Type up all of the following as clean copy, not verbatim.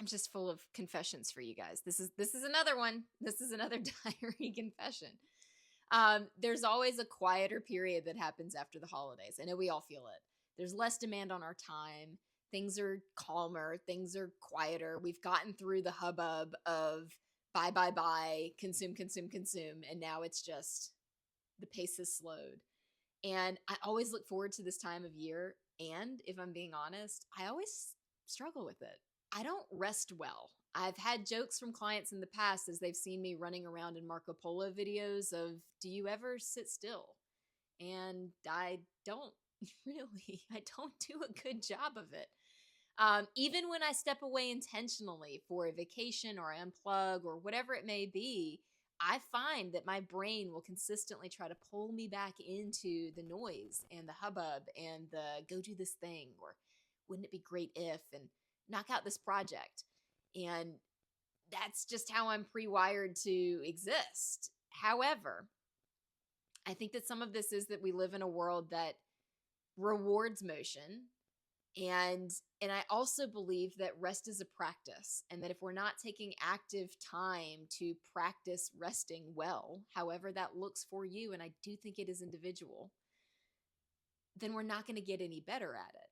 I'm just full of confessions for you guys. This is another one. This is another diary confession. There's always a quieter period that happens after the holidays. I know we all feel it. There's less demand on our time. Things are calmer. Things are quieter. We've gotten through the hubbub of buy, buy, buy, consume, consume, consume. And now it's just the pace has slowed. And I always look forward to this time of year. And if I'm being honest, I always struggle with it. I don't rest well. I've had jokes from clients in the past as they've seen me running around in Marco Polo videos of, do you ever sit still? And I don't really. I don't do a good job of it. Even when I step away intentionally for a vacation or I unplug or whatever it may be, I find that my brain will consistently try to pull me back into the noise and the hubbub and the go do this thing or wouldn't it be great if and knock out this project. And that's just how I'm pre-wired to exist. However, I think that some of this is that we live in a world that rewards motion. And I also believe that rest is a practice, and that if we're not taking active time to practice resting well, however that looks for you, and I do think it is individual, then we're not going to get any better at it.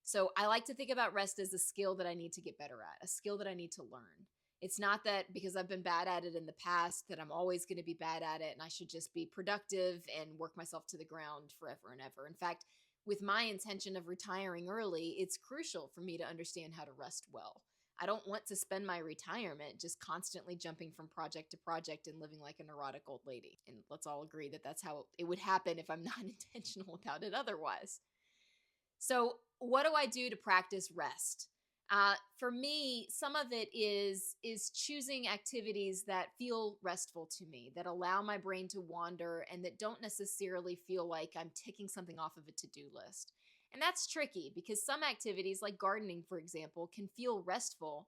So I like to think about rest as a skill that I need to get better at, a skill that I need to learn. It's not that because I've been bad at it in the past that I'm always going to be bad at it and I should just be productive and work myself to the ground forever and ever. In fact, with my intention of retiring early, it's crucial for me to understand how to rest well. I don't want to spend my retirement just constantly jumping from project to project and living like a neurotic old lady. And let's all agree that that's how it would happen if I'm not intentional about it otherwise. So what do I do to practice rest? For me, some of it is choosing activities that feel restful to me, that allow my brain to wander and that don't necessarily feel like I'm ticking something off of a to-do list. And that's tricky because some activities like gardening, for example, can feel restful.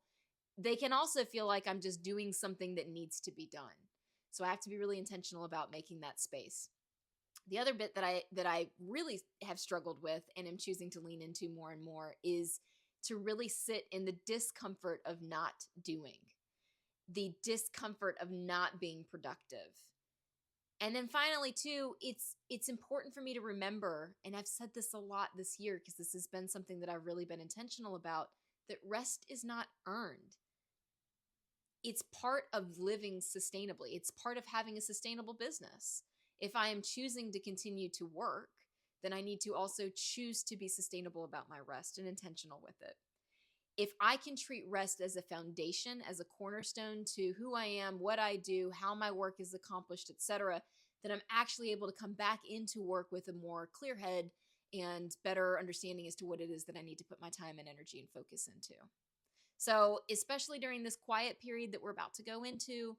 They can also feel like I'm just doing something that needs to be done. So I have to be really intentional about making that space. The other bit that I really have struggled with and am choosing to lean into more and more is to really sit in the discomfort of not doing, the discomfort of not being productive. And then finally, too, it's important for me to remember, and I've said this a lot this year because this has been something that I've really been intentional about, that rest is not earned. It's part of living sustainably. It's part of having a sustainable business. If I am choosing to continue to work, then I need to also choose to be sustainable about my rest and intentional with it. If I can treat rest as a foundation, as a cornerstone to who I am, what I do, how my work is accomplished, etc., then I'm actually able to come back into work with a more clear head and better understanding as to what it is that I need to put my time and energy and focus into. So, especially during this quiet period that we're about to go into,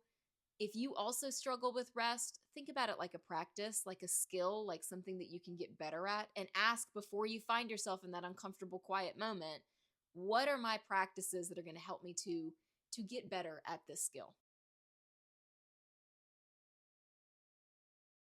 if you also struggle with rest, think about it like a practice, like a skill, like something that you can get better at, and ask before you find yourself in that uncomfortable quiet moment, what are my practices that are going to help me to get better at this skill?